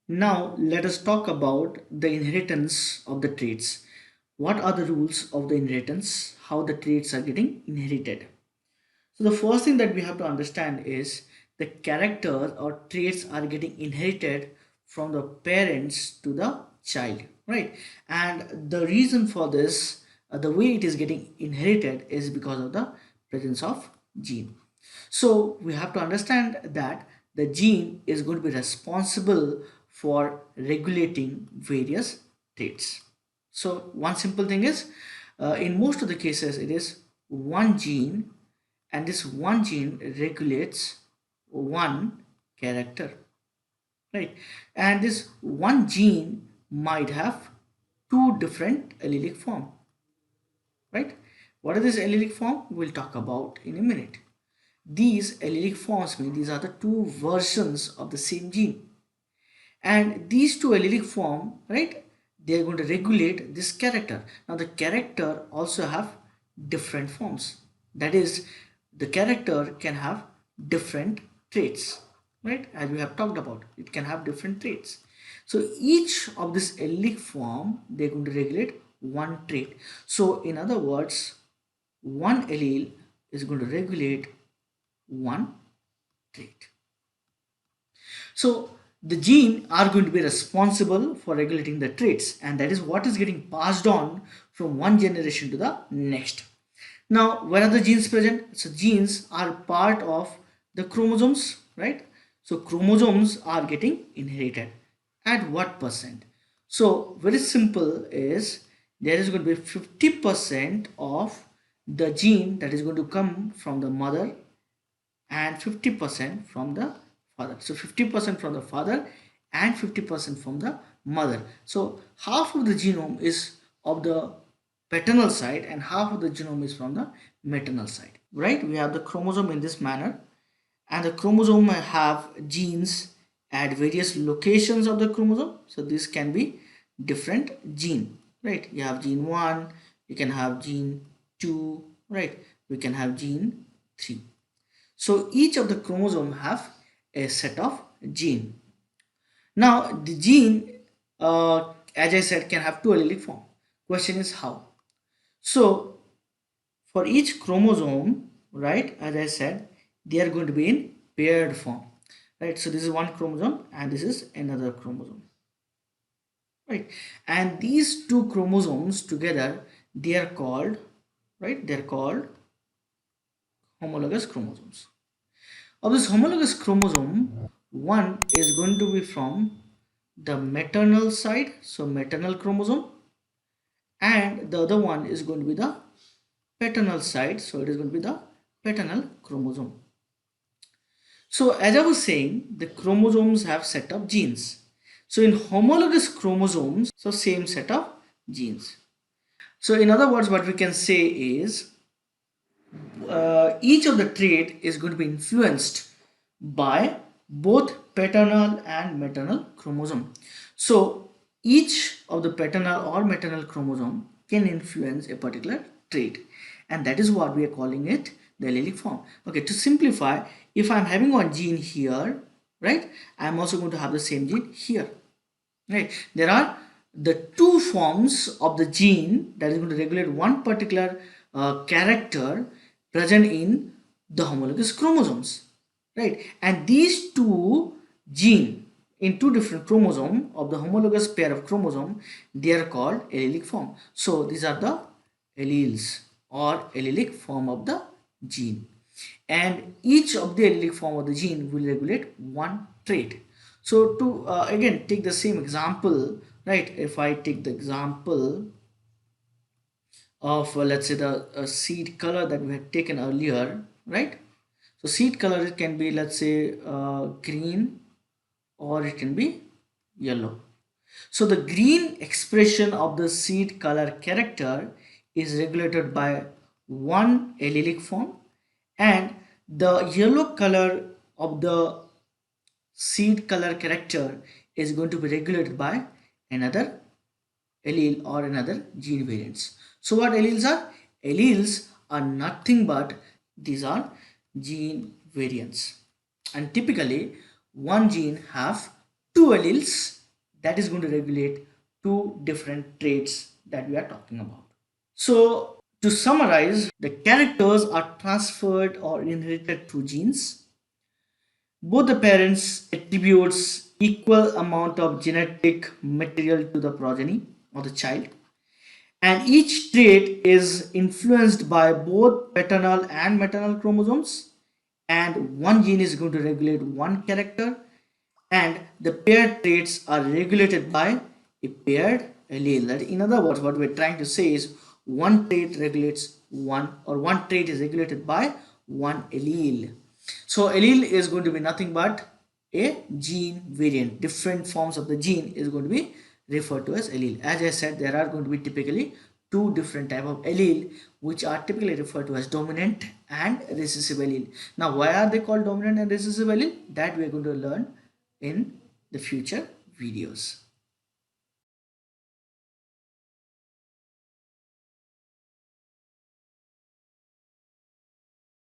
Now let us talk about the inheritance of the traits. What are the rules of the inheritance? How the traits are getting inherited? So the first thing that we have to understand is the characters or traits are getting inherited from the parents to the child, right? And the reason for this, the way it is getting inherited is because of the presence of gene. So we have to understand that the gene is going to be responsible for regulating various traits. So one simple thing is, in most of the cases, it is one gene, and this one gene regulates one character, right? And this one gene might have two different allelic form, right? What is this allelic form? We'll talk about in a minute. These allelic forms mean these are the two versions of the same gene, and these two allelic form, right, they are going to regulate this character. Now the character also have different forms, that is, the character can have different traits, right? As we have talked about, it can have different traits. So each of this allelic form, they're going to regulate one trait. So in other words, one allele is going to regulate one trait. So the gene are going to be responsible for regulating the traits, and that is what is getting passed on from one generation to the next. Now, where are the genes present? So genes are part of the chromosomes, right? So chromosomes are getting inherited. At what percent? So very simple is, there is going to be 50% of the gene that is going to come from the mother and 50% from the father. So 50% from the father and 50% from the mother. So half of the genome is of the paternal side and half of the genome is from the maternal side, right? We have the chromosome in this manner, and the chromosome may have genes at various locations of the chromosome. So this can be different gene, right? You have gene 1, you can have gene 2, right? We can have gene 3. So each of the chromosome have a set of gene. Now the gene, as I said, can have two allelic form. Question is how? So for each chromosome, right, as I said, they are going to be in paired form, right? So this is one chromosome and this is another chromosome, right? And these two chromosomes together, they are called, right? They are called homologous chromosomes. Of this homologous chromosome, one is going to be from the maternal side, so maternal chromosome, and the other one is going to be the paternal side, so it is going to be the paternal chromosome. So as I was saying, the chromosomes have set of genes. So in homologous chromosomes, so same set of genes. So in other words, what we can say is, each of the trait is going to be influenced by both paternal and maternal chromosome. So each of the paternal or maternal chromosome can influence a particular trait, and that is what we are calling it the allelic form. Okay, to simplify, if I'm having one gene here, right, I'm also going to have the same gene here, right? There are the two forms of the gene that is going to regulate one particular character present in the homologous chromosomes, right? And these two gene in two different chromosome of the homologous pair of chromosome, they are called allelic form. So these are the alleles or allelic form of the gene, and each of the allelic form of the gene will regulate one trait. So to again take the same example, right? If I take the example of let's say the seed color that we had taken earlier, right? So seed color, it can be, let's say, green, or it can be yellow. So the green expression of the seed color character is regulated by one allelic form, and the yellow color of the seed color character is going to be regulated by another allele or another gene variants. So what alleles are? Alleles are nothing but these are gene variants, and typically one gene have two alleles that is going to regulate two different traits that we are talking about. So, to summarize, the characters are transferred or inherited through genes. Both the parents attributes equal amount of genetic material to the progeny or the child, and each trait is influenced by both paternal and maternal chromosomes, and one gene is going to regulate one character, and the paired traits are regulated by a paired allele. That, in other words, what we're trying to say is one trait regulates one, or one trait is regulated by one allele. So allele is going to be nothing but a gene variant. Different forms of the gene is going to be referred to as allele. As I said, there are going to be typically two different type of allele which are typically referred to as dominant and recessive allele. Now, why are they called dominant and recessive allele? That we are going to learn in the future videos.